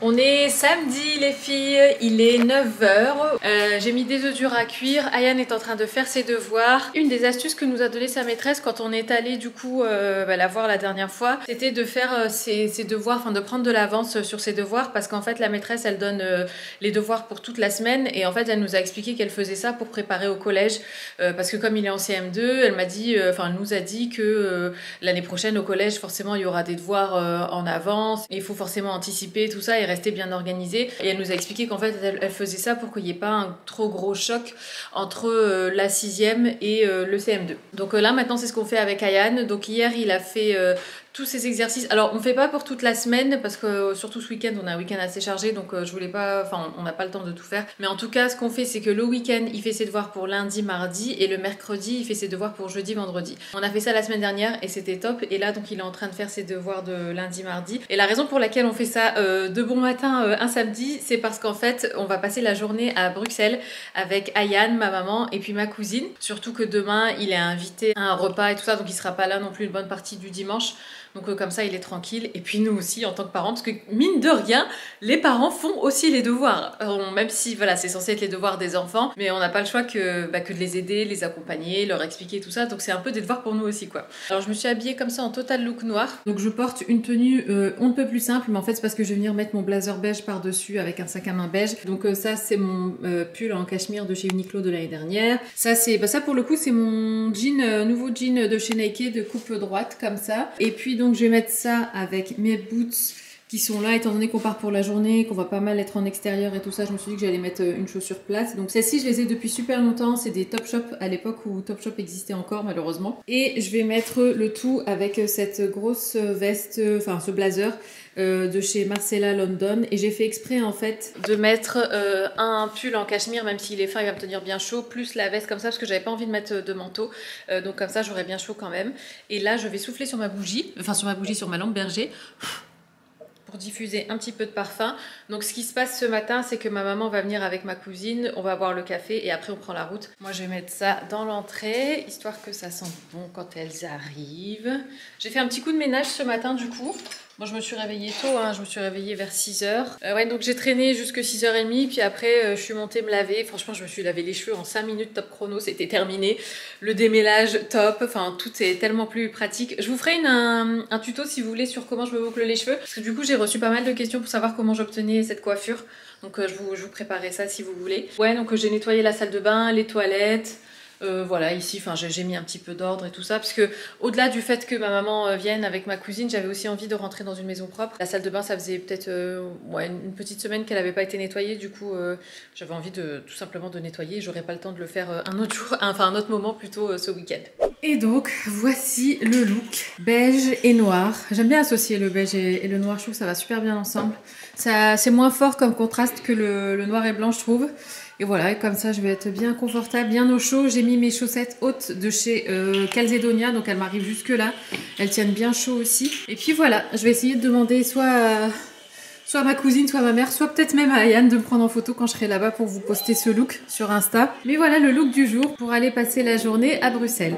On est samedi les filles, il est 9h, j'ai mis des œufs durs à cuire, Ayane est en train de faire ses devoirs. Une des astuces que nous a donné sa maîtresse quand on est allé du coup la voir la dernière fois, c'était de faire ses devoirs, enfin de prendre de l'avance sur ses devoirs parce qu'en fait la maîtresse elle donne les devoirs pour toute la semaine et en fait elle nous a expliqué qu'elle faisait ça pour préparer au collège parce que comme il est en CM2, elle m'a dit, enfin elle nous a dit que l'année prochaine au collège forcément il y aura des devoirs en avance, et il faut forcément anticiper tout ça et rester bien organisé. Et elle nous a expliqué qu'en fait elle faisait ça pour qu'il n'y ait pas un trop gros choc entre la 6e et le CM2. Donc là maintenant c'est ce qu'on fait avec Ayane. Donc hier il a fait tous ces exercices. Alors on fait pas pour toute la semaine parce que surtout ce week-end on a un week-end assez chargé, donc je voulais pas, enfin on n'a pas le temps de tout faire. Mais en tout cas ce qu'on fait c'est que le week-end il fait ses devoirs pour lundi, mardi, et le mercredi il fait ses devoirs pour jeudi, vendredi. On a fait ça la semaine dernière et c'était top. Et là donc il est en train de faire ses devoirs de lundi, mardi. Et la raison pour laquelle on fait ça de bon matin un samedi, c'est parce qu'en fait on va passer la journée à Bruxelles avec Ayane, ma maman et puis ma cousine. Surtout que demain il est invité à un repas et tout ça, donc il sera pas là non plus une bonne partie du dimanche. Donc comme ça il est tranquille, et puis nous aussi en tant que parents, parce que mine de rien les parents font aussi les devoirs, même si voilà c'est censé être les devoirs des enfants, mais on n'a pas le choix que de les aider, les accompagner, leur expliquer tout ça, donc c'est un peu des devoirs pour nous aussi quoi. Alors je me suis habillée comme ça en total look noir, donc je porte une tenue on ne peut plus simple, mais en fait c'est parce que je vais venir mettre mon blazer beige par dessus avec un sac à main beige. Donc ça c'est mon pull en cachemire de chez Uniqlo de l'année dernière. Ça c'est, ça pour le coup c'est mon jean, nouveau jean de chez Nike de coupe droite comme ça, et puis donc je vais mettre ça avec mes boots qui sont là, étant donné qu'on part pour la journée, qu'on va pas mal être en extérieur et tout ça, je me suis dit que j'allais mettre une chaussure plate. Donc celles-ci je les ai depuis super longtemps, c'est des Topshop à l'époque où Topshop existait encore malheureusement. Et je vais mettre le tout avec cette grosse veste, enfin ce blazer de chez Marcella London. Et j'ai fait exprès en fait de mettre un pull en cachemire, même s'il est fin il va me tenir bien chaud, plus la veste comme ça parce que j'avais pas envie de mettre de manteau, donc comme ça j'aurais bien chaud quand même. Et là je vais souffler sur ma bougie, sur ma lampe berger, pour diffuser un petit peu de parfum. Donc ce qui se passe ce matin, c'est que ma maman va venir avec ma cousine, on va boire le café et après on prend la route. Moi je vais mettre ça dans l'entrée, histoire que ça sente bon quand elles arrivent. J'ai fait un petit coup de ménage ce matin du coup. Moi je me suis réveillée tôt, je me suis réveillée vers 6h. Ouais, donc j'ai traîné jusque 6h30, puis après je suis montée me laver. Franchement je me suis lavé les cheveux en 5 minutes top chrono, c'était terminé. Le démêlage top, enfin tout est tellement plus pratique. Je vous ferai un tuto si vous voulez sur comment je me boucle les cheveux, parce que du coup j'ai reçu pas mal de questions pour savoir comment j'obtenais cette coiffure. Donc je vous préparerai ça si vous voulez. Ouais, donc j'ai nettoyé la salle de bain, les toilettes. Voilà, ici, enfin, j'ai mis un petit peu d'ordre et tout ça, parce que au-delà du fait que ma maman vienne avec ma cousine, j'avais aussi envie de rentrer dans une maison propre. La salle de bain, ça faisait peut-être ouais, une petite semaine qu'elle n'avait pas été nettoyée, du coup, j'avais envie de tout simplement de nettoyer. J'aurais pas le temps de le faire un autre jour, enfin un autre moment plutôt ce week-end. Et donc, voici le look beige et noir. J'aime bien associer le beige et le noir, je trouve que ça va super bien ensemble. C'est moins fort comme contraste que le noir et blanc, je trouve. Et voilà, et comme ça je vais être bien confortable, bien au chaud. J'ai mis mes chaussettes hautes de chez Calzedonia, donc elles m'arrivent jusque là. Elles tiennent bien chaud aussi. Et puis voilà, je vais essayer de demander soit à ma cousine, soit à ma mère, soit peut-être même à Ayane de me prendre en photo quand je serai là-bas pour vous poster ce look sur Insta. Mais voilà le look du jour pour aller passer la journée à Bruxelles.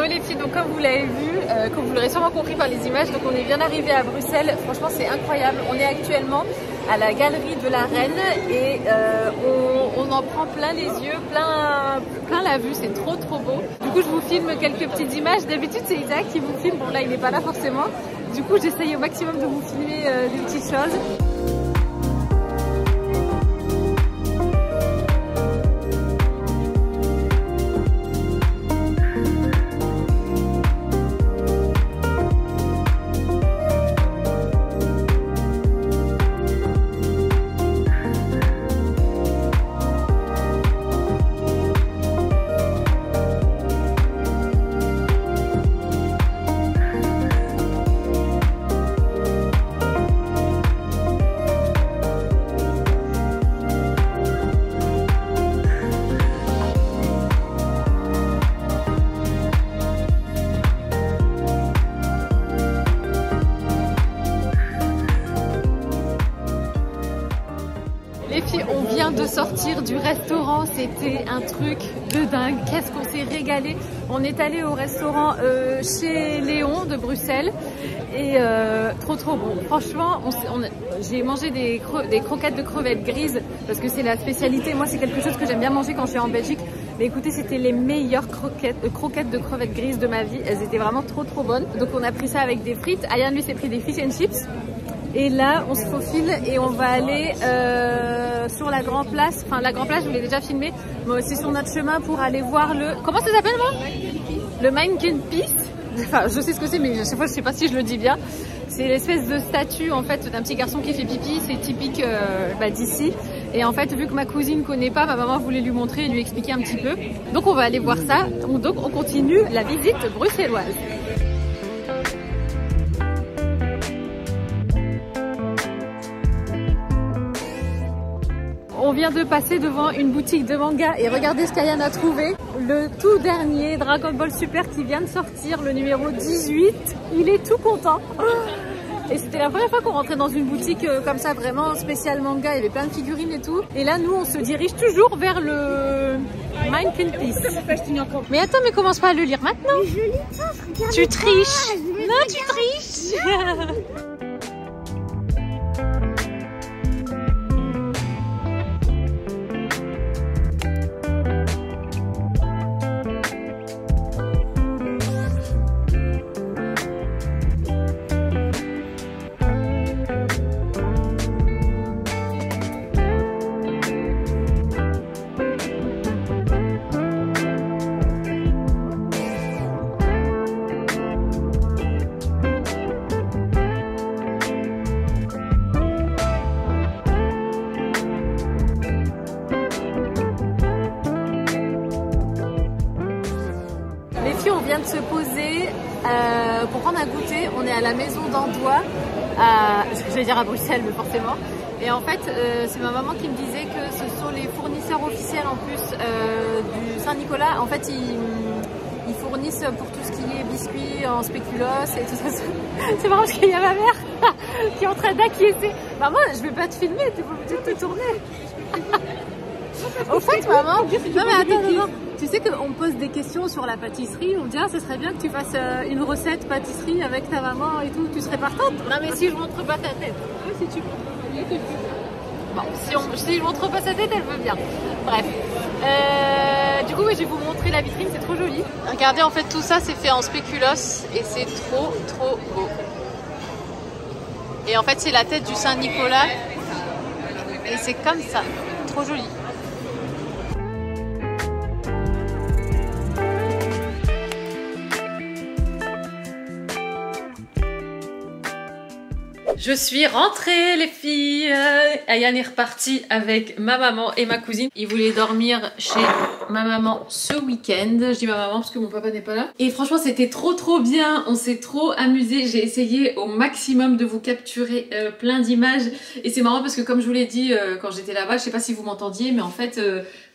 Les filles, donc comme vous l'avez vu, comme vous l'aurez sûrement compris par les images, donc on est bien arrivé à Bruxelles. Franchement c'est incroyable, on est actuellement à la galerie de la Reine et on en prend plein les yeux, plein la vue, c'est trop beau. Du coup je vous filme quelques petites images, d'habitude c'est Isaac qui vous filme, bon là il n'est pas là forcément, du coup j'essaye au maximum de vous filmer des petites choses. on vient de sortir du restaurant, c'était un truc de dingue. Qu'est-ce qu'on s'est régalé. On est allé au restaurant chez Léon de Bruxelles et trop bon. Franchement, j'ai mangé des croquettes de crevettes grises parce que c'est la spécialité. Moi, c'est quelque chose que j'aime bien manger quand je suis en Belgique. Mais écoutez, c'était les meilleures croquettes de crevettes grises de ma vie. Elles étaient vraiment trop bonnes. Donc on a pris ça avec des frites. Ayan lui s'est pris des fish and chips. Et là, on se faufile et on va aller sur la Grand Place. Enfin, la Grand Place, je vous l'ai déjà filmé. Mais c'est sur notre chemin pour aller voir le... Comment ça s'appelle, moi? Le Manneken-Pis. Enfin, je sais ce que c'est, mais à chaque fois, je sais pas si je le dis bien. C'est l'espèce de statue, en fait, d'un petit garçon qui fait pipi. C'est typique d'ici. Et en fait, vu que ma cousine connaît pas, ma maman voulait lui montrer et lui expliquer un petit peu. Donc, on va aller voir ça. Donc, on continue la visite bruxelloise. On vient de passer devant une boutique de manga et regardez ce qu'Ayan a trouvé. Le tout dernier Dragon Ball Super qui vient de sortir, le numéro 18. Il est tout content. Et c'était la première fois qu'on rentrait dans une boutique comme ça, vraiment spécial manga. Il y avait plein de figurines et tout. Et là, nous, on se dirige toujours vers le Manneken-Pis. Mais attends, mais commence pas à le lire maintenant. Je lis pas, regarde. Tu triches. Non, tu triches. On vient de se poser pour prendre un goûter. On est à la maison d'Andois, je vais dire à Bruxelles, mais forcément. Et en fait, c'est ma maman qui me disait que ce sont les fournisseurs officiels en plus du Saint-Nicolas. En fait, ils fournissent pour tout ce qui est biscuits en spéculoos et tout ça. C'est marrant parce qu'il y a ma mère qui est en train d'acquiescer. Maman, je vais pas te filmer, tu es obligée de te tourner. Au fait, maman, non mais attends, non. Tu sais qu'on me pose des questions sur la pâtisserie, on me dit ah, ce serait bien que tu fasses une recette pâtisserie avec ta maman et tout, tu serais partante? Non mais si je montre pas ta tête. Oui, si tu montres pas ta tête. Bon, si je montre pas sa tête, elle veut bien. Bref. Du coup, oui, je vais vous montrer la vitrine, c'est trop joli. Regardez, en fait, tout ça, c'est fait en spéculoos et c'est trop beau. Et en fait, c'est la tête du Saint-Nicolas et c'est comme ça, trop joli. Je suis rentrée les filles. Ayan est reparti avec ma maman et ma cousine. Ils voulaient dormir chez ma maman ce week-end. Je dis ma maman parce que mon papa n'est pas là. Et franchement c'était trop bien. On s'est trop amusé. J'ai essayé au maximum de vous capturer plein d'images. Et c'est marrant parce que comme je vous l'ai dit quand j'étais là-bas, je sais pas si vous m'entendiez, mais en fait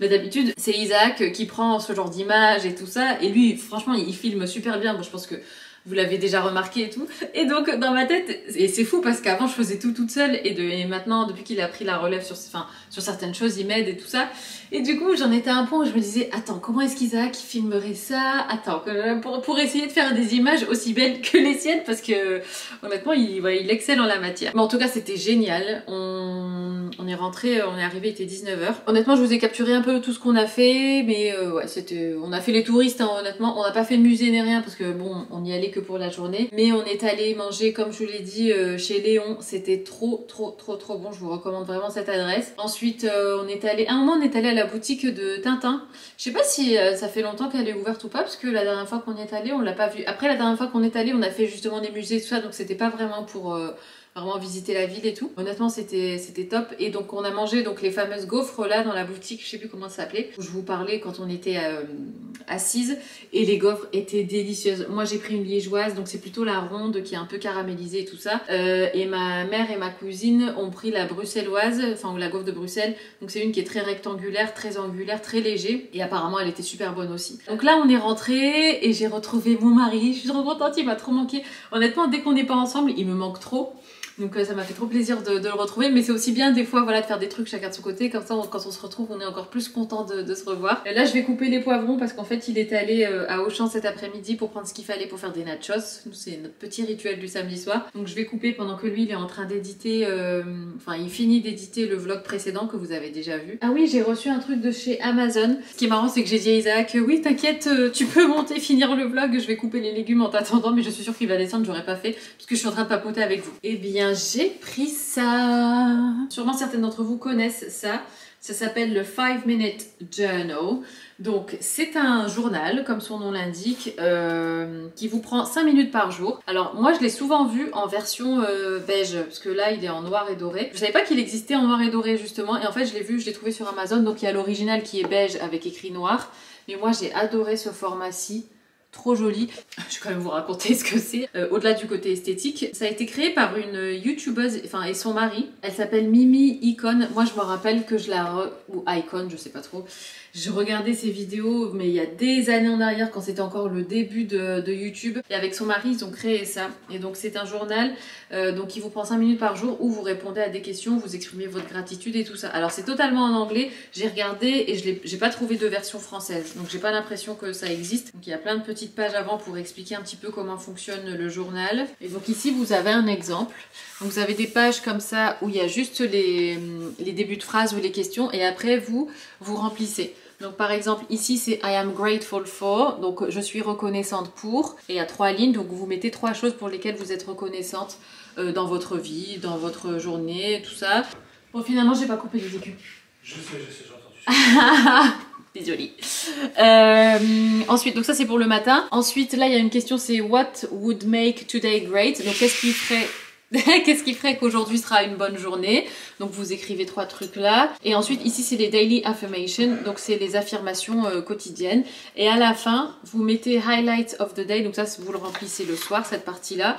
d'habitude c'est Isaac qui prend ce genre d'images et tout ça. Et lui franchement il filme super bien. Bon, je pense que vous l'avez déjà remarqué et tout. Et donc dans ma tête, et c'est fou parce qu'avant je faisais tout toute seule et maintenant depuis qu'il a pris la relève sur certaines choses, il m'aide et tout ça. Et du coup j'en étais à un point où je me disais attends, comment est-ce qu'Isaac filmerait ça? Attends, pour essayer de faire des images aussi belles que les siennes parce que honnêtement il excelle en la matière. Mais en tout cas c'était génial. On est rentré, on est arrivé, il était 19h. Honnêtement je vous ai capturé un peu tout ce qu'on a fait, mais ouais on a fait les touristes hein, honnêtement. On n'a pas fait le musée ni rien parce que bon on y allait que pour la journée, mais on est allé manger comme je vous l'ai dit chez Léon. C'était trop bon, je vous recommande vraiment cette adresse. Ensuite on est allé, à un moment on est allé à la boutique de Tintin. Je sais pas si ça fait longtemps qu'elle est ouverte ou pas parce que la dernière fois qu'on y est allé on l'a pas vue. Après la dernière fois qu'on est allé on a fait justement des musées tout ça, donc c'était pas vraiment pour vraiment visiter la ville et tout. Honnêtement c'était top. Et donc on a mangé donc les fameuses gaufres là dans la boutique, je sais plus comment ça s'appelait, où je vous parlais quand on était assises, et les gaufres étaient délicieuses. Moi j'ai pris une liégeoise, donc c'est plutôt la ronde qui est un peu caramélisée et tout ça, et ma mère et ma cousine ont pris la bruxelloise, enfin ou la gaufre de Bruxelles, donc c'est une qui est très rectangulaire, très angulaire, très léger, et apparemment elle était super bonne aussi. Donc là on est rentré et j'ai retrouvé mon mari, je suis trop contente, il m'a trop manqué. Honnêtement dès qu'on n'est pas ensemble il me manque trop. Donc ça m'a fait trop plaisir de le retrouver, mais c'est aussi bien des fois voilà, de faire des trucs chacun de son côté, comme ça quand on se retrouve on est encore plus content de se revoir. Et là je vais couper les poivrons parce qu'en fait il est allé à Auchan cet après-midi pour prendre ce qu'il fallait pour faire des nachos. C'est notre petit rituel du samedi soir. Donc je vais couper pendant que lui il est en train d'éditer, enfin il finit d'éditer le vlog précédent que vous avez déjà vu. Ah oui, j'ai reçu un truc de chez Amazon. Ce qui est marrant c'est que j'ai dit à Isaac, oui t'inquiète, tu peux monter, finir le vlog, je vais couper les légumes en t'attendant, mais je suis sûre qu'il va descendre, j'aurais pas fait parce que je suis en train de papoter avec vous. Eh bien j'ai pris ça. Sûrement certaines d'entre vous connaissent ça. Ça s'appelle le 5 Minute Journal. Donc c'est un journal, comme son nom l'indique, qui vous prend 5 minutes par jour. Alors moi je l'ai souvent vu en version beige, parce que là il est en noir et doré. Je savais pas qu'il existait en noir et doré justement, et en fait je l'ai vu, je l'ai trouvé sur Amazon. Donc il y a l'original qui est beige avec écrit noir. Mais moi j'ai adoré ce format-ci. Trop joli. Je vais quand même vous raconter ce que c'est. Au-delà du côté esthétique, ça a été créé par une youtubeuse, enfin et son mari. Elle s'appelle Mimi Icon. Moi je me rappelle que ou Icon, je sais pas trop. Je regardais ses vidéos, mais il y a des années en arrière, quand c'était encore le début de YouTube. Et avec son mari, ils ont créé ça. Et donc c'est un journal donc qui vous prend 5 minutes par jour où vous répondez à des questions, vous exprimez votre gratitude et tout ça. Alors c'est totalement en anglais. J'ai regardé et j'ai pas trouvé de version française. Donc j'ai pas l'impression que ça existe. Donc il y a plein de petites pages avant pour expliquer un petit peu comment fonctionne le journal. Et donc ici vous avez un exemple. Donc vous avez des pages comme ça où il y a juste les débuts de phrases ou les questions et après vous remplissez. Donc par exemple ici c'est I am grateful for, donc je suis reconnaissante pour, et il y a 3 lignes, donc vous mettez 3 choses pour lesquelles vous êtes reconnaissante dans votre vie, dans votre journée, tout ça. Bon finalement j'ai pas coupé les écus. Je sais, j'ai entendu. Désolée. Ensuite, donc ça c'est pour le matin. Ensuite là il y a une question, c'est what would make today great, donc qu'est-ce qui ferait... Qu'est-ce qui ferait qu'aujourd'hui sera une bonne journée? Donc vous écrivez 3 trucs là. Et ensuite ici c'est les daily affirmations. Donc c'est les affirmations quotidiennes. Et à la fin vous mettez highlights of the day. Donc ça vous le remplissez le soir cette partie là.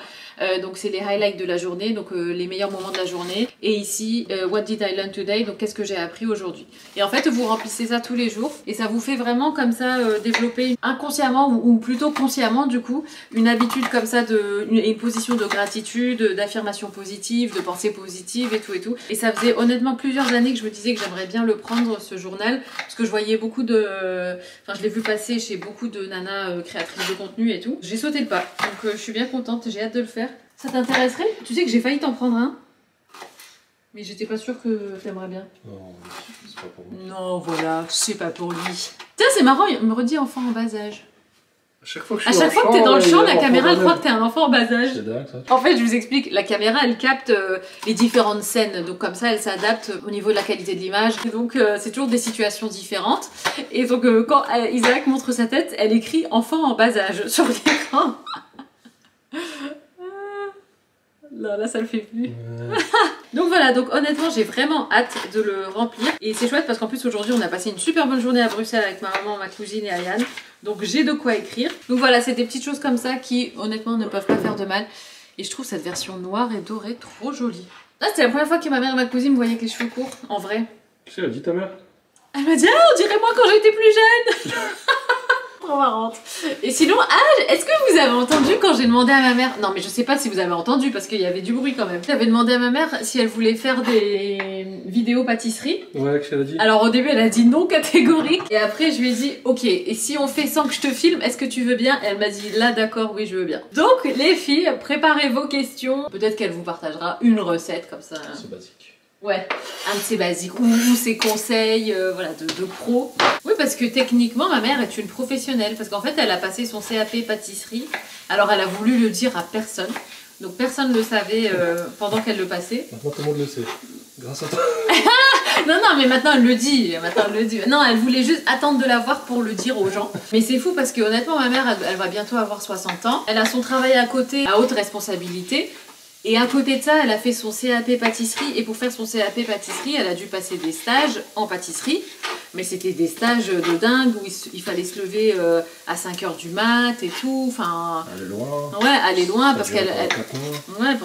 Donc c'est les highlights de la journée. Donc les meilleurs moments de la journée. Et ici what did I learn today? Donc qu'est-ce que j'ai appris aujourd'hui? Et en fait vous remplissez ça tous les jours. Et ça vous fait vraiment comme ça développer inconsciemment ou plutôt consciemment du coup une habitude comme ça une position de gratitude, d'affirmation positive, de pensée positive et tout et tout. Et ça faisait honnêtement plusieurs années que je me disais que j'aimerais bien le prendre ce journal parce que je voyais beaucoup de... Enfin je l'ai vu passer chez beaucoup de nanas créatrices de contenu et tout. J'ai sauté le pas donc je suis bien contente, j'ai hâte de le faire. Ça t'intéresserait? Tu sais que j'ai failli t'en prendre un mais j'étais pas sûre que t'aimerais bien. Non, c'est pas pour moi. Non voilà, c'est pas pour lui. Tiens c'est marrant, il me redit enfant en bas âge. À chaque fois que t'es dans le champ, la caméra elle croit que t'es un enfant en bas âge. C'est dingue ça. En fait, je vous explique, la caméra elle capte les différentes scènes, donc comme ça elle s'adapte au niveau de la qualité de l'image. Donc c'est toujours des situations différentes. Et donc quand Isaac montre sa tête, elle écrit enfant en bas âge sur l'écran. Là ça le fait plus. Donc voilà, donc honnêtement j'ai vraiment hâte de le remplir. Et c'est chouette parce qu'en plus aujourd'hui on a passé une super bonne journée à Bruxelles avec ma maman, ma cousine et Ayane. Donc j'ai de quoi écrire. Donc voilà, c'est des petites choses comme ça qui honnêtement ne peuvent pas faire de mal. Et je trouve cette version noire et dorée trop jolie. Ah, c'était la première fois que ma mère et ma cousine me voyaient avec les cheveux courts, en vrai. Qu'est-ce qu'elle a dit ta mère? Elle m'a dit ah on dirait moi quand j'étais plus jeune. Trop marrante. Et sinon, est-ce que vous avez entendu quand j'ai demandé à ma mère... Non mais je sais pas si vous avez entendu parce qu'il y avait du bruit quand même. J'avais demandé à ma mère si elle voulait faire des vidéos pâtisserie. Ouais, qu'est-ce qu'elle a dit? Alors au début elle a dit non catégorique. Et après je lui ai dit ok, et si on fait sans que je te filme, est-ce que tu veux bien? Et elle m'a dit là d'accord, oui je veux bien. Donc les filles, préparez vos questions. Peut-être qu'elle vous partagera une recette comme ça. C'est basique. Ouais, un de ses basiques ou ses conseils voilà, de pro. Oui, parce que techniquement, ma mère est une professionnelle. Parce qu'en fait, elle a passé son CAP pâtisserie. Alors, elle a voulu le dire à personne. Donc, personne ne le savait pendant qu'elle le passait. Maintenant, tout le monde le sait. Grâce à toi. Non, non, mais maintenant, elle le dit. Maintenant, elle le dit. Non, elle voulait juste attendre de la voir pour le dire aux gens. Mais c'est fou parce que, honnêtement, ma mère, elle va bientôt avoir 60 ans. Elle a son travail à côté à haute responsabilité. Et à côté de ça, elle a fait son CAP pâtisserie. Et pour faire son CAP pâtisserie, elle a dû passer des stages en pâtisserie. Mais c'était des stages de dingue où il fallait se lever à 5h du mat et tout. Enfin, aller loin. Ouais, aller loin parce qu'elle... Ouais,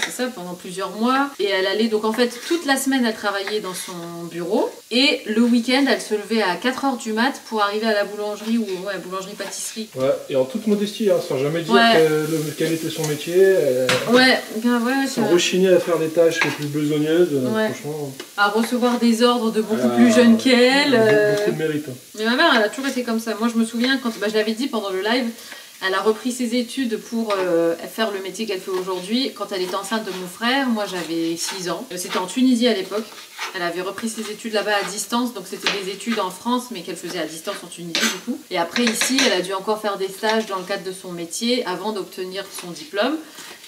c'est ça, pendant plusieurs mois. Et elle allait, donc en fait, toute la semaine, elle travaillait dans son bureau. Et le week-end, elle se levait à 4h du mat pour arriver à la boulangerie ou ouais, boulangerie-pâtisserie. Ouais, et en toute modestie, hein, sans jamais dire quel était son métier. Ouais, sans rechigner à faire les tâches les plus besogneuses. Franchement. À recevoir des ordres de beaucoup plus jeunes qu'elle. Beaucoup de mérite. Hein. Mais ma mère, elle a toujours été comme ça. Moi, je me souviens, quand je l'avais dit pendant le live, elle a repris ses études pour faire le métier qu'elle fait aujourd'hui. Quand elle était enceinte de mon frère, moi j'avais 6 ans. C'était en Tunisie à l'époque. Elle avait repris ses études là-bas à distance. Donc c'était des études en France, mais qu'elle faisait à distance en Tunisie du coup. Et après ici, elle a dû encore faire des stages dans le cadre de son métier avant d'obtenir son diplôme.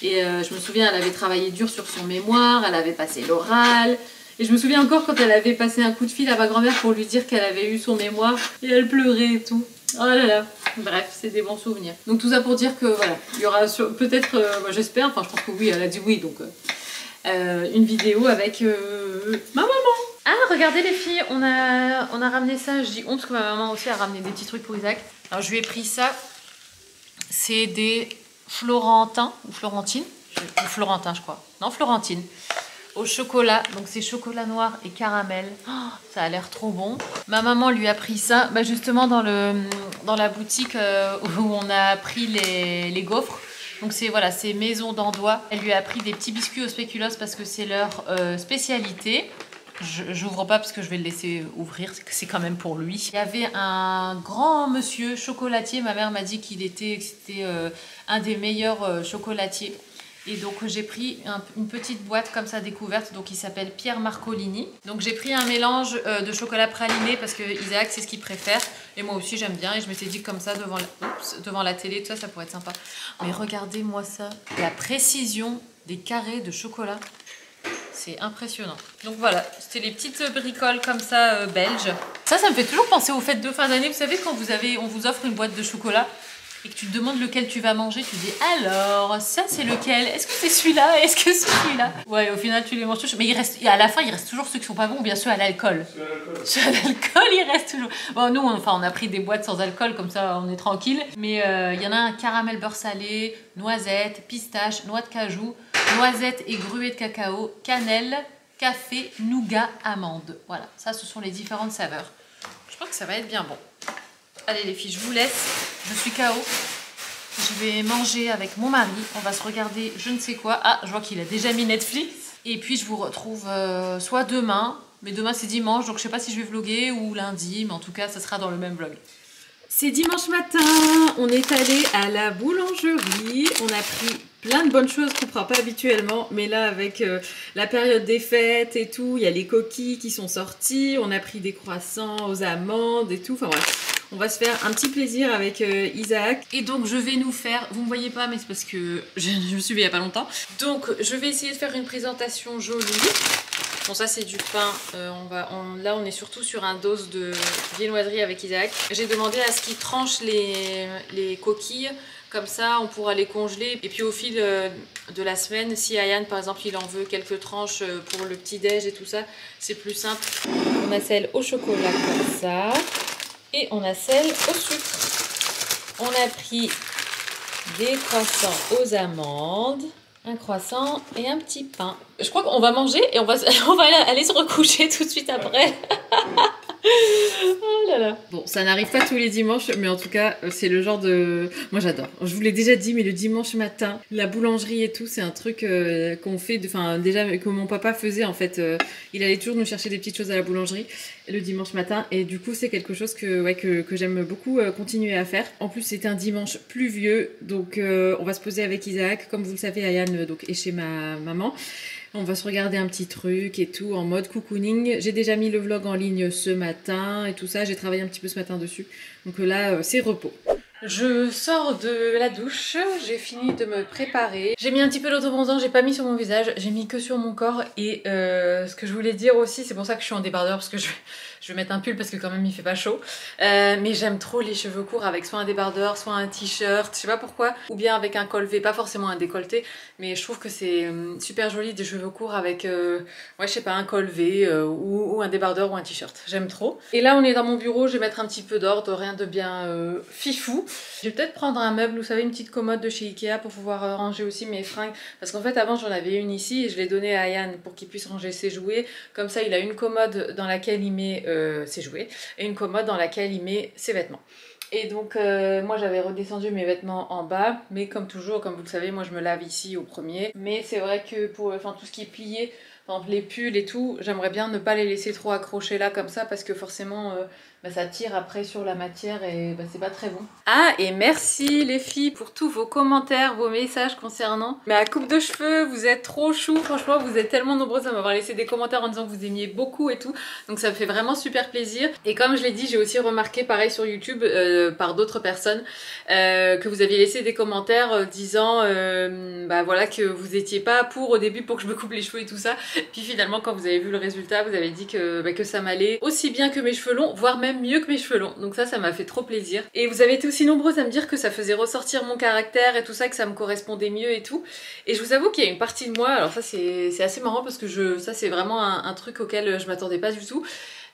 Et je me souviens, elle avait travaillé dur sur son mémoire, elle avait passé l'oral. Et je me souviens encore quand elle avait passé un coup de fil à ma grand-mère pour lui dire qu'elle avait eu son mémoire. Et elle pleurait et tout. Oh là là. Bref, c'est des bons souvenirs. Donc tout ça pour dire que voilà, il y aura peut-être, j'espère, enfin je pense que oui, elle a dit oui, donc une vidéo avec ma maman. Ah, regardez les filles, on a ramené ça, je dis on parce que ma maman aussi a ramené des petits trucs pour Isaac. Alors je lui ai pris ça, c'est des Florentins, ou Florentines, ou Florentin je crois, non Florentine. Au chocolat, donc c'est chocolat noir et caramel. Oh, ça a l'air trop bon. Ma maman lui a pris ça justement dans la boutique où on a pris les gaufres. Donc c'est voilà, c'est Maison d'Andois. Elle lui a pris des petits biscuits au spéculoos parce que c'est leur spécialité. J'ouvre pas parce que je vais le laisser ouvrir, c'est quand même pour lui. Il y avait un grand monsieur chocolatier, ma mère m'a dit que c'était un des meilleurs chocolatiers. Et donc j'ai pris une petite boîte comme ça découverte, donc il s'appelle Pierre Marcolini. Donc j'ai pris un mélange de chocolat praliné parce que Isaac c'est ce qu'il préfère. Et moi aussi j'aime bien et je m'étais dit comme ça devant la télé, tout ça, ça pourrait être sympa. Mais regardez-moi ça, la précision des carrés de chocolat. C'est impressionnant. Donc voilà, c'était les petites bricoles comme ça belges. Ça me fait toujours penser aux fêtes de fin d'année. Vous savez quand on vous offre une boîte de chocolat et que tu te demandes lequel tu vas manger, tu dis alors, ça c'est lequel? Est-ce que c'est celui-là? Est-ce que c'est celui-là? Ouais, au final tu les manges tous. Mais à la fin, il reste toujours ceux qui sont pas bons, bien sûr à l'alcool. Ceux à l'alcool, il reste toujours. Bon, nous, on a pris des boîtes sans alcool, comme ça on est tranquille. Mais il y en a un caramel beurre salé, noisette, pistache, noix de cajou, noisette et gruée de cacao, cannelle, café, nougat, amande. Voilà, ça ce sont les différentes saveurs. Je pense que ça va être bien bon. Allez les filles, je vous laisse. Je suis KO. Je vais manger avec mon mari. On va se regarder je ne sais quoi. Ah, je vois qu'il a déjà mis Netflix. Et puis je vous retrouve soit demain. Mais demain c'est dimanche, donc je sais pas si je vais vlogger ou lundi. Mais en tout cas, ça sera dans le même vlog. C'est dimanche matin. On est allé à la boulangerie. On a pris plein de bonnes choses qu'on ne prend pas habituellement. Mais là, avec la période des fêtes et tout, il y a les coquilles qui sont sorties. On a pris des croissants aux amandes et tout. Enfin bref. On va se faire un petit plaisir avec Isaac. Et donc je vais nous faire, vous ne me voyez pas mais c'est parce que je me suis levée il n'y a pas longtemps. Donc je vais essayer de faire une présentation jolie. Bon ça c'est du pain, là on est surtout sur un dose de viennoiserie avec Isaac. J'ai demandé à ce qu'il tranche les coquilles. Comme ça, on pourra les congeler. Et puis au fil de la semaine, si Ayane, par exemple, il en veut quelques tranches pour le petit-déj et tout ça, c'est plus simple. On a celle au chocolat comme ça. Et on a celle au sucre. On a pris des croissants aux amandes, un croissant et un petit pain. Je crois qu'on va manger et on va aller se recoucher tout de suite après. Oh là là. Bon, ça n'arrive pas tous les dimanches, mais en tout cas, c'est le genre de... Moi, j'adore. Je vous l'ai déjà dit, mais le dimanche matin, la boulangerie et tout, c'est un truc qu'on fait... Enfin, déjà, que mon papa faisait, en fait. Il allait toujours nous chercher des petites choses à la boulangerie le dimanche matin. Et du coup, c'est quelque chose que j'aime beaucoup continuer à faire. En plus, c'est un dimanche pluvieux. Donc, on va se poser avec Isaac. Comme vous le savez, Ayane donc, est chez ma maman. On va se regarder un petit truc et tout en mode cocooning. J'ai déjà mis le vlog en ligne ce matin et tout ça. J'ai travaillé un petit peu ce matin dessus. Donc là, c'est repos. Je sors de la douche, j'ai fini de me préparer. J'ai mis un petit peu d'autobronzant, j'ai pas mis sur mon visage, j'ai mis que sur mon corps. Et ce que je voulais dire aussi, c'est pour ça que je suis en débardeur, parce que je Je vais mettre un pull parce que quand même il fait pas chaud. Mais j'aime trop les cheveux courts avec soit un débardeur, soit un t-shirt, je sais pas pourquoi. Ou bien avec un col V, pas forcément un décolleté. Mais je trouve que c'est super joli des cheveux courts avec, ouais je sais pas, un col V ou un débardeur ou un t-shirt. J'aime trop. Et là on est dans mon bureau, je vais mettre un petit peu d'ordre, rien de bien fifou. Je vais peut-être prendre un meuble, vous savez, une petite commode de chez Ikea pour pouvoir ranger aussi mes fringues. Parce qu'en fait avant j'en avais une ici et je l'ai donnée à Yann pour qu'il puisse ranger ses jouets. Comme ça il a une commode dans laquelle il met ses jouets et une commode dans laquelle il met ses vêtements. Et donc moi j'avais redescendu mes vêtements en bas, mais comme toujours, comme vous le savez, moi je me lave ici au premier. Mais c'est vrai que pour tout ce qui est plié, par exemple les pulls et tout, j'aimerais bien ne pas les laisser trop accrochés là comme ça parce que forcément ça tire après sur la matière et c'est pas très bon. Ah, et merci les filles pour tous vos commentaires, vos messages concernant ma coupe de cheveux. Vous êtes trop chou, franchement vous êtes tellement nombreuses à m'avoir laissé des commentaires en disant que vous aimiez beaucoup et tout, donc ça me fait vraiment super plaisir. Et comme je l'ai dit, j'ai aussi remarqué pareil sur YouTube par d'autres personnes que vous aviez laissé des commentaires disant voilà que vous étiez pas pour au début pour que je me coupe les cheveux et tout ça, puis finalement quand vous avez vu le résultat vous avez dit que ça m'allait aussi bien que mes cheveux longs, voire même mieux que mes cheveux longs, donc ça m'a fait trop plaisir. Et vous avez été aussi nombreuses à me dire que ça faisait ressortir mon caractère et tout ça, que ça me correspondait mieux et tout. Et je vous avoue qu'il y a une partie de moi, alors ça c'est assez marrant parce que ça c'est vraiment un truc auquel je m'attendais pas du tout.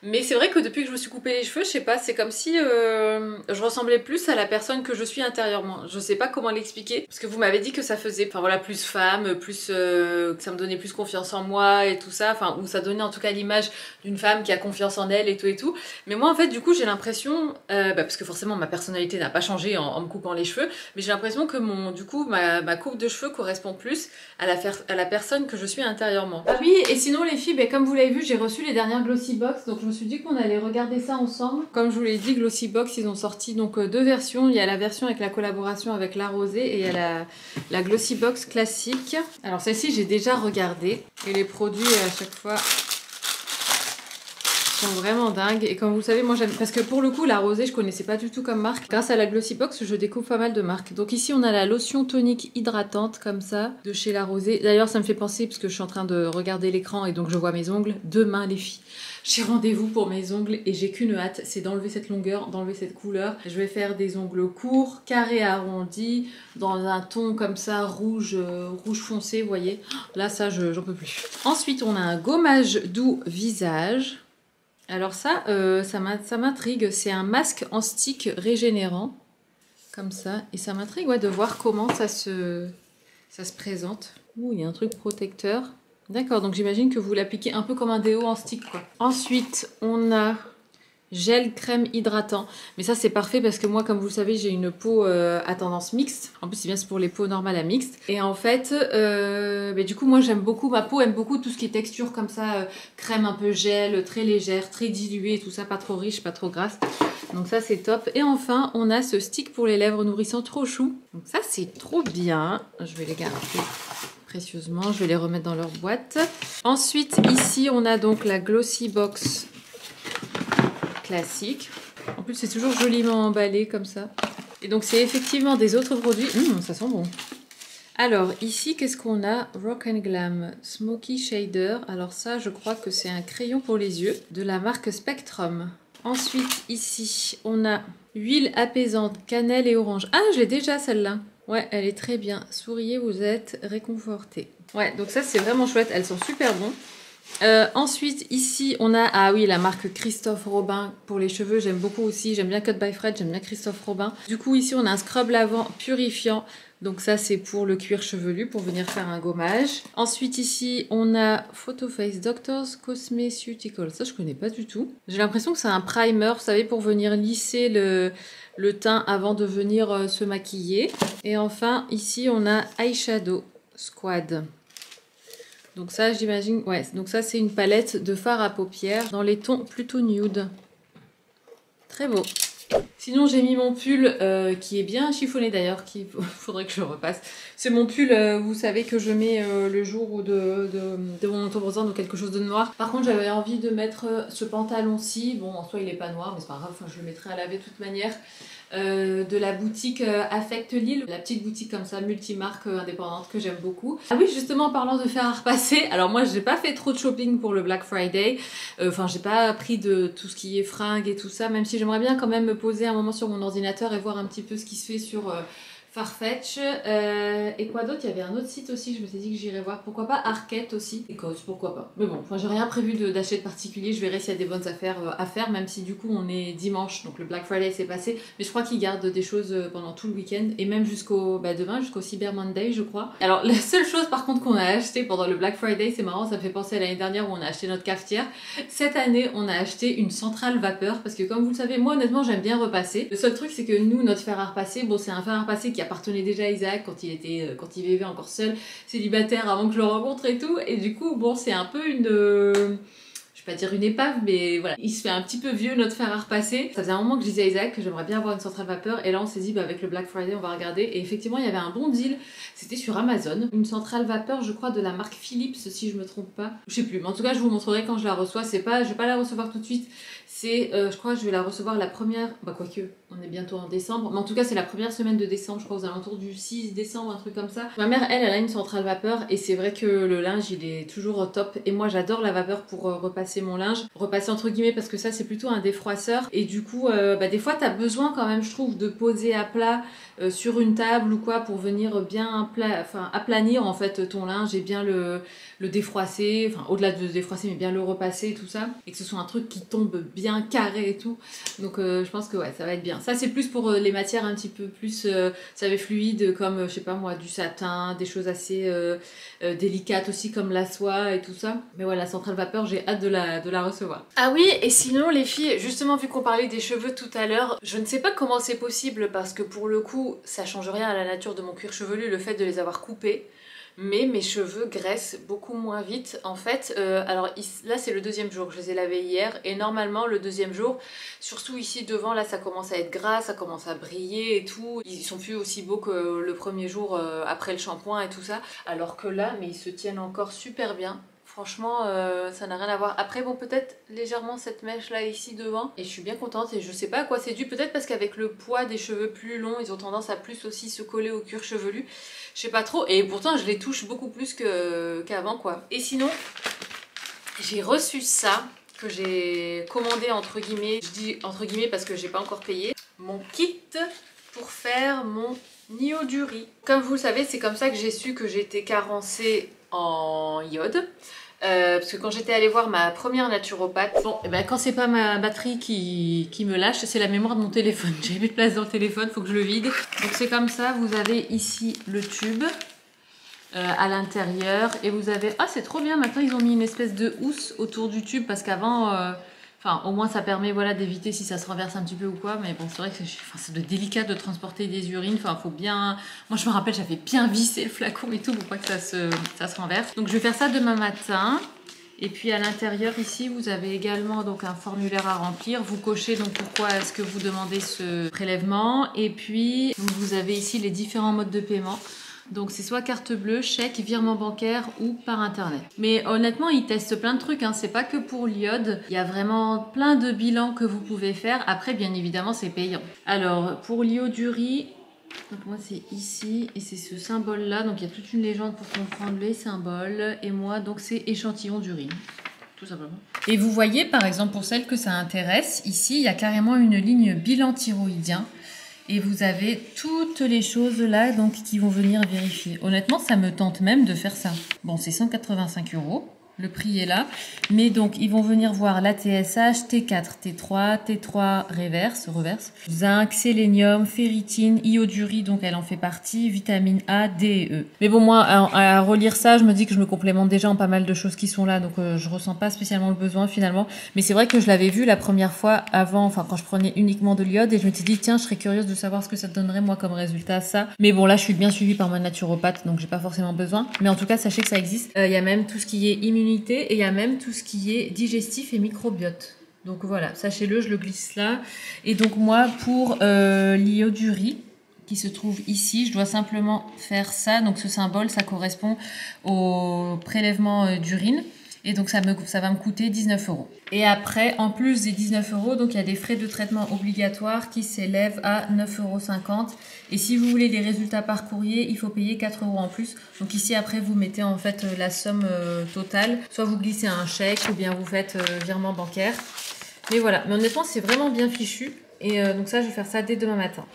Mais c'est vrai que depuis que je me suis coupé les cheveux, je sais pas, c'est comme si je ressemblais plus à la personne que je suis intérieurement. Je sais pas comment l'expliquer, parce que vous m'avez dit que ça faisait, plus femme, plus que ça me donnait plus confiance en moi et tout ça, ou ça donnait en tout cas l'image d'une femme qui a confiance en elle et tout et tout. Mais moi en fait du coup j'ai l'impression, parce que forcément ma personnalité n'a pas changé en me coupant les cheveux, mais j'ai l'impression que ma coupe de cheveux correspond plus à la personne que je suis intérieurement. Ah oui, et sinon les filles, comme vous l'avez vu, j'ai reçu les dernières Glossybox, donc je me suis dit qu'on allait regarder ça ensemble. Comme je vous l'ai dit, Glossybox, ils ont sorti donc deux versions. Il y a la version avec la collaboration avec La Rosée et il y a la Glossybox classique. Alors celle-ci, j'ai déjà regardé et les produits à chaque fois sont vraiment dingues. Et comme vous le savez, moi j'aime, parce que pour le coup La Rosée je connaissais pas du tout comme marque. Grâce à la Glossybox je découvre pas mal de marques. Donc ici on a la lotion tonique hydratante comme ça de chez La Rosée. D'ailleurs ça me fait penser, parce que je suis en train de regarder l'écran et donc je vois mes ongles. Demain les filles, j'ai rendez-vous pour mes ongles et j'ai qu'une hâte, c'est d'enlever cette longueur, d'enlever cette couleur. Je vais faire des ongles courts, carrés arrondis, dans un ton comme ça, rouge foncé, vous voyez. Là ça j'en peux plus. Ensuite on a un gommage doux visage. Alors ça m'intrigue, c'est un masque en stick régénérant, comme ça, et ça m'intrigue de voir comment ça se présente. Ouh, il y a un truc protecteur. D'accord, donc j'imagine que vous l'appliquez un peu comme un déo en stick, quoi. Ensuite, on a gel crème hydratant. Mais ça, c'est parfait parce que moi, comme vous le savez, j'ai une peau à tendance mixte. En plus, c'est bien, c'est pour les peaux normales à mixte. Et en fait, du coup, moi, j'aime beaucoup, ma peau aime beaucoup tout ce qui est texture comme ça, crème un peu gel, très légère, très diluée, tout ça, pas trop riche, pas trop grasse. Donc ça, c'est top. Et enfin, on a ce stick pour les lèvres nourrissant trop chou. Donc ça, c'est trop bien. Je vais les garder précieusement. Je vais les remettre dans leur boîte. Ensuite, ici, on a donc la Glossybox classique. En plus, c'est toujours joliment emballé comme ça. Et donc, c'est effectivement des autres produits. Ça sent bon. Alors, ici, qu'est-ce qu'on a? Rock and Glam Smoky Shader. Alors ça, je crois que c'est un crayon pour les yeux de la marque Spectrum. Ensuite, ici, on a huile apaisante, cannelle et orange. Ah, je l'ai déjà celle-là. Ouais, elle est très bien. Souriez, vous êtes réconfortés. Ouais, donc ça, c'est vraiment chouette. Elles sont super bonnes. Ensuite ici on a la marque Christophe Robin pour les cheveux, j'aime beaucoup aussi, j'aime bien Cut by Fred, j'aime bien Christophe Robin. Du coup ici on a un scrub lavant purifiant, donc ça c'est pour le cuir chevelu, pour venir faire un gommage. Ensuite ici on a Photoface Doctors Cosmeceuticals, ça je connais pas du tout. J'ai l'impression que c'est un primer, vous savez, pour venir lisser le teint avant de venir se maquiller. Et enfin ici on a Eyeshadow Squad. Donc ça, j'imagine, ouais, donc ça c'est une palette de fard à paupières dans les tons plutôt nude. Très beau. Sinon j'ai mis mon pull qui est bien chiffonné d'ailleurs, qu'il faudrait que je le repasse. C'est mon pull, vous savez, que je mets le jour de mon entrepreneur, donc quelque chose de noir. Par contre j'avais envie de mettre ce pantalon-ci, bon en soi il est pas noir mais c'est pas grave, enfin, je le mettrai à laver de toute manière. De la boutique Affect Lille, la petite boutique comme ça multimarque indépendante que j'aime beaucoup. Ah oui, justement en parlant de fer à repasser, alors moi j'ai pas fait trop de shopping pour le Black Friday, enfin j'ai pas pris de tout ce qui est fringues et tout ça, même si j'aimerais bien quand même me poser un moment sur mon ordinateur et voir un petit peu ce qui se fait sur Farfetch. Et quoi d'autre? Il y avait un autre site aussi, je me suis dit que j'irais voir, pourquoi pas Arket aussi, Écosse, pourquoi pas. Mais bon, enfin j'ai rien prévu d'acheter de particulier, je verrai s'il y a des bonnes affaires à faire, même si du coup on est dimanche, donc le Black Friday s'est passé, mais je crois qu'ils gardent des choses pendant tout le week-end, et même jusqu'au demain, jusqu'au Cyber Monday je crois. Alors la seule chose par contre qu'on a acheté pendant le Black Friday, c'est marrant, ça me fait penser à l'année dernière où on a acheté notre cafetière. Cette année on a acheté une centrale vapeur, parce que comme vous le savez, moi honnêtement j'aime bien repasser. Le seul truc c'est que nous, notre fer à repasser, bon c'est un fer à repasser qui appartenait déjà à Isaac quand il vivait encore seul, célibataire avant que je le rencontre et tout, et du coup bon c'est un peu une je vais pas dire une épave, mais voilà, il se fait un petit peu vieux notre fer à repasser. Ça faisait un moment que je disais à Isaac que j'aimerais bien avoir une centrale vapeur, et là on s'est dit avec le Black Friday on va regarder, et effectivement il y avait un bon deal, c'était sur Amazon, une centrale vapeur je crois de la marque Philips si je me trompe pas, je sais plus, mais en tout cas je vous montrerai quand je la reçois. Je vais pas la recevoir tout de suite, c'est je crois que je vais la recevoir la première, quoique on est bientôt en décembre, mais en tout cas c'est la première semaine de décembre, je crois aux alentours du 6 décembre, un truc comme ça. Ma mère elle a une centrale vapeur, et c'est vrai que le linge il est toujours au top, et moi j'adore la vapeur pour repasser mon linge, repasser entre guillemets, parce que ça c'est plutôt un défroisseur, et du coup des fois t'as besoin quand même je trouve de poser à plat sur une table ou quoi, pour venir bien aplanir en fait ton linge et bien le défroisser, enfin au-delà de le défroisser mais bien le repasser et tout ça, et que ce soit un truc qui tombe bien carré et tout, donc je pense que ouais ça va être bien. Ça c'est plus pour les matières un petit peu plus fluides, comme je sais pas moi du satin, des choses assez délicates aussi comme la soie et tout ça, mais ouais la centrale vapeur j'ai hâte de la recevoir. Ah oui, et sinon les filles, justement vu qu'on parlait des cheveux tout à l'heure, je ne sais pas comment c'est possible, parce que pour le coup ça change rien à la nature de mon cuir chevelu le fait de les avoir coupés, mais mes cheveux graissent beaucoup moins vite en fait. Alors là c'est le deuxième jour, je les ai lavés hier, et normalement le deuxième jour, surtout ici devant, là ça commence à être gras, ça commence à briller et tout, ils sont plus aussi beaux que le premier jour après le shampoing et tout ça, alors que là mais ils se tiennent encore super bien. Franchement, ça n'a rien à voir. Après, bon, peut-être légèrement cette mèche là ici devant. Et je suis bien contente, et je sais pas à quoi c'est dû. Peut-être parce qu'avec le poids des cheveux plus longs, ils ont tendance à plus aussi se coller au cuir chevelu. Je sais pas trop. Et pourtant, je les touche beaucoup plus qu'avant, quoi. Et sinon, j'ai reçu ça que j'ai commandé entre guillemets. Je dis entre guillemets parce que j'ai pas encore payé. Mon kit pour faire mon ioduri. Comme vous le savez, c'est comme ça que j'ai su que j'étais carencée en iode. Parce que quand j'étais allée voir ma première naturopathe, bon, et ben quand c'est pas ma batterie qui me lâche, c'est la mémoire de mon téléphone. J'ai plus de place dans le téléphone, faut que je le vide. Donc c'est comme ça, vous avez ici le tube à l'intérieur, et vous avez... Ah c'est trop bien, maintenant ils ont mis une espèce de housse autour du tube, parce qu'avant... Enfin, au moins ça permet voilà, d'éviter si ça se renverse un petit peu ou quoi, mais bon, c'est vrai que c'est délicat de transporter des urines, enfin, faut bien... Moi, je me rappelle, j'avais bien vissé le flacon et tout pour pas que ça se renverse. Donc, je vais faire ça demain matin. Et puis, à l'intérieur, ici, vous avez également donc un formulaire à remplir. Vous cochez donc pourquoi est-ce que vous demandez ce prélèvement. Et puis, vous avez ici les différents modes de paiement. Donc c'est soit carte bleue, chèque, virement bancaire ou par internet. Mais honnêtement, ils testent plein de trucs, hein. C'est pas que pour l'iode. Il y a vraiment plein de bilans que vous pouvez faire. Après, bien évidemment, c'est payant. Alors, pour l'ioduri, donc moi c'est ici, et c'est ce symbole-là. Donc il y a toute une légende pour comprendre les symboles. Et moi, donc c'est échantillon d'urine. Tout simplement. Et vous voyez, par exemple, pour celles que ça intéresse, ici, il y a carrément une ligne bilan thyroïdien. Et vous avez toutes les choses là donc, qui vont venir vérifier. Honnêtement, ça me tente même de faire ça. Bon, c'est 185 €. Le prix est là. Mais donc, ils vont venir voir la TSH, T4, T3, T3 reverse, zinc, sélénium, ferritine, ioduri, donc elle en fait partie, vitamine A, D et E. Mais bon, moi, à relire ça, je me dis que je me complémente déjà en pas mal de choses qui sont là, donc je ressens pas spécialement le besoin finalement. Mais c'est vrai que je l'avais vu la première fois avant, enfin quand je prenais uniquement de l'iode, et je me suis dit, tiens, je serais curieuse de savoir ce que ça donnerait moi comme résultat, ça. Mais bon, là, je suis bien suivie par ma naturopathe, donc j'ai pas forcément besoin. Mais en tout cas, sachez que ça existe. Il y a même tout ce qui est immunité, et il y a même tout ce qui est digestif et microbiote. Donc voilà, sachez-le, je le glisse là. Et donc moi, pour l'ioduri qui se trouve ici, je dois simplement faire ça. Donc ce symbole, ça correspond au prélèvement d'urine. Et donc ça va me coûter 19 €. Et après, en plus des 19 €, donc il y a des frais de traitement obligatoires qui s'élèvent à 9,50 €. Et si vous voulez les résultats par courrier, il faut payer 4 € en plus. Donc ici, après, vous mettez en fait la somme totale. Soit vous glissez un chèque ou bien vous faites virement bancaire. Mais voilà, mais honnêtement, c'est vraiment bien fichu. Et donc ça, je vais faire ça dès demain matin.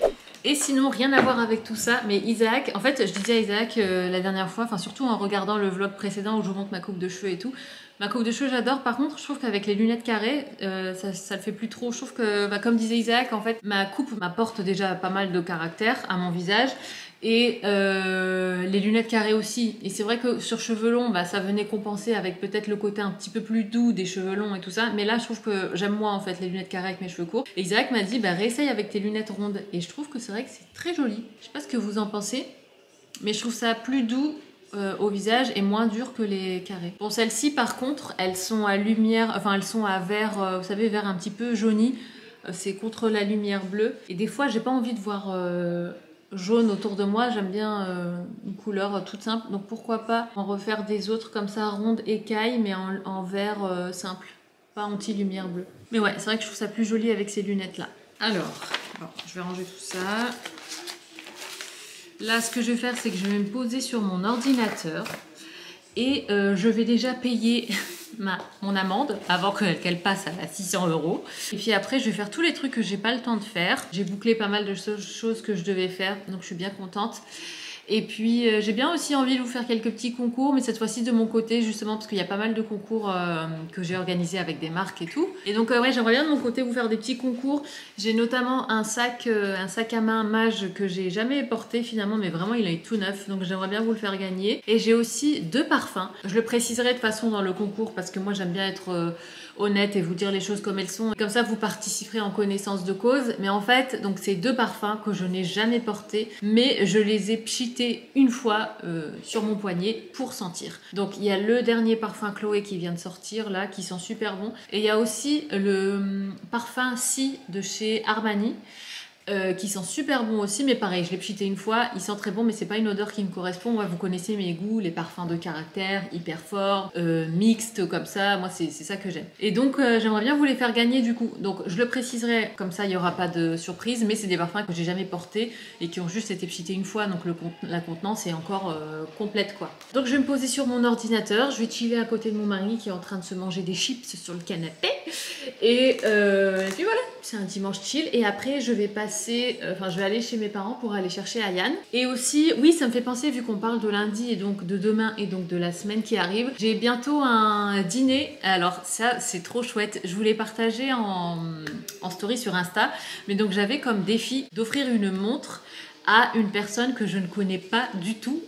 Et sinon, rien à voir avec tout ça, mais Isaac, en fait, je disais à Isaac la dernière fois, enfin surtout en regardant le vlog précédent où je vous montre ma coupe de cheveux et tout. Ma coupe de cheveux, j'adore. Par contre, je trouve qu'avec les lunettes carrées, ça le fait plus trop. Je trouve que, comme disait Isaac, en fait, ma coupe m'apporte déjà pas mal de caractère à mon visage. Et les lunettes carrées aussi. Et c'est vrai que sur cheveux longs, ça venait compenser avec peut-être le côté un petit peu plus doux des cheveux longs et tout ça. Mais là, je trouve que j'aime moins en fait les lunettes carrées avec mes cheveux courts. Et Isaac m'a dit, réessaye avec tes lunettes rondes. Et je trouve que c'est vrai que c'est très joli. Je sais pas ce que vous en pensez, mais je trouve ça plus doux au visage et moins dur que les carrés. Bon, celles-ci par contre, elles sont à lumière, enfin elles sont à vert, vous savez, vert un petit peu jauni. C'est contre la lumière bleue. Et des fois, j'ai pas envie de voir jaune autour de moi, j'aime bien une couleur toute simple, donc pourquoi pas en refaire des autres comme ça, rondes écailles, mais en vert simple, pas anti-lumière bleue. Mais ouais, c'est vrai que je trouve ça plus joli avec ces lunettes-là. Alors, bon, je vais ranger tout ça. Là, ce que je vais faire, c'est que je vais me poser sur mon ordinateur et je vais déjà payer mon amende avant qu'elle passe à 600 €. Et puis après, je vais faire tous les trucs que j'ai pas le temps de faire. J'ai bouclé pas mal de choses que je devais faire, donc je suis bien contente. Et puis j'ai bien aussi envie de vous faire quelques petits concours, mais cette fois-ci de mon côté, justement parce qu'il y a pas mal de concours que j'ai organisés avec des marques et tout. Et donc ouais, j'aimerais bien de mon côté vous faire des petits concours. J'ai notamment un sac à main Mage que j'ai jamais porté finalement, mais vraiment il est tout neuf, donc j'aimerais bien vous le faire gagner. Et j'ai aussi 2 parfums. Je le préciserai de toute façon dans le concours parce que moi j'aime bien être honnête et vous dire les choses comme elles sont. Comme ça, vous participerez en connaissance de cause. Mais en fait, donc c'est 2 parfums que je n'ai jamais portés, mais je les ai pchités une fois sur mon poignet pour sentir. Donc il y a le dernier parfum Chloé qui vient de sortir là, qui sent super bon. Et il y a aussi le parfum Si de chez Armani. Qui sent super bon aussi, mais pareil, je l'ai pchité une fois, il sent très bon, mais c'est pas une odeur qui me correspond. Ouais, vous connaissez mes goûts, les parfums de caractère, hyper forts, mixtes comme ça, moi c'est ça que j'aime. Et donc j'aimerais bien vous les faire gagner du coup. Donc je le préciserai, comme ça il n'y aura pas de surprise, mais c'est des parfums que j'ai jamais portés et qui ont juste été pchités une fois, donc la contenance est encore complète quoi. Donc je vais me poser sur mon ordinateur, je vais chiller à côté de mon mari qui est en train de se manger des chips sur le canapé. Et puis voilà, c'est un dimanche chill. Et après je vais je vais aller chez mes parents pour aller chercher Ayane. Et aussi, oui, ça me fait penser, vu qu'on parle de lundi et donc de demain et donc de la semaine qui arrive, j'ai bientôt un dîner. Alors ça, c'est trop chouette. Je voulais partager en story sur Insta, mais donc j'avais comme défi d'offrir une montre à une personne que je ne connais pas du tout,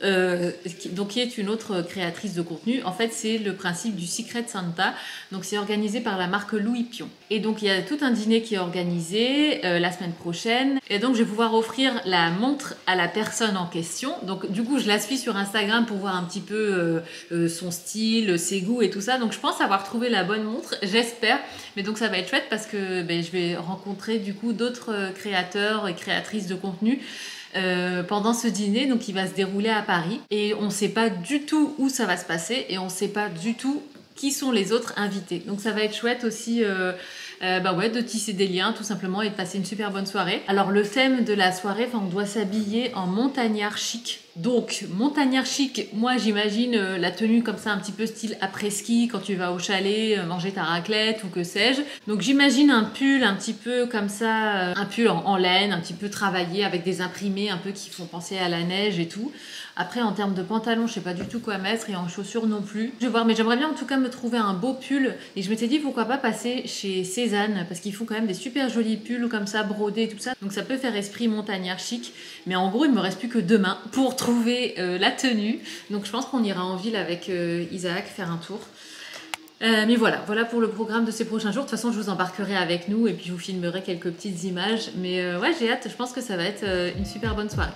donc qui est une autre créatrice de contenu. En fait, c'est le principe du Secret Santa. Donc, c'est organisé par la marque Louis Pion. Et donc, il y a tout un dîner qui est organisé la semaine prochaine. Et donc, je vais pouvoir offrir la montre à la personne en question. Donc, du coup, je la suis sur Instagram pour voir un petit peu son style, ses goûts et tout ça. Donc, je pense avoir trouvé la bonne montre, j'espère. Mais donc, ça va être chouette parce que je vais rencontrer du coup d'autres créateurs et créatrices de contenu pendant ce dîner, donc il va se dérouler à Paris et on ne sait pas du tout où ça va se passer et on ne sait pas du tout qui sont les autres invités. Donc ça va être chouette aussi de tisser des liens tout simplement et de passer une super bonne soirée. Alors le thème de la soirée, on doit s'habiller en montagnard chic. Donc montagnard chic, moi j'imagine la tenue comme ça un petit peu style après-ski quand tu vas au chalet manger ta raclette ou que sais-je. Donc j'imagine un pull un petit peu comme ça, un pull en laine, un petit peu travaillé avec des imprimés un peu qui font penser à la neige et tout. Après en termes de pantalon, je sais pas du tout quoi mettre et en chaussures non plus. Je vais voir, mais j'aimerais bien en tout cas me trouver un beau pull et je m'étais dit pourquoi pas passer chez Cézanne parce qu'ils font quand même des super jolis pulls comme ça brodés et tout ça. Donc ça peut faire esprit montagnard chic, mais en gros il me reste plus que demain pour trouver la tenue. Donc je pense qu'on ira en ville avec Isaac faire un tour. Mais voilà pour le programme de ces prochains jours. De toute façon, je vous embarquerai avec nous et puis je vous filmerai quelques petites images. Mais ouais, j'ai hâte, je pense que ça va être une super bonne soirée.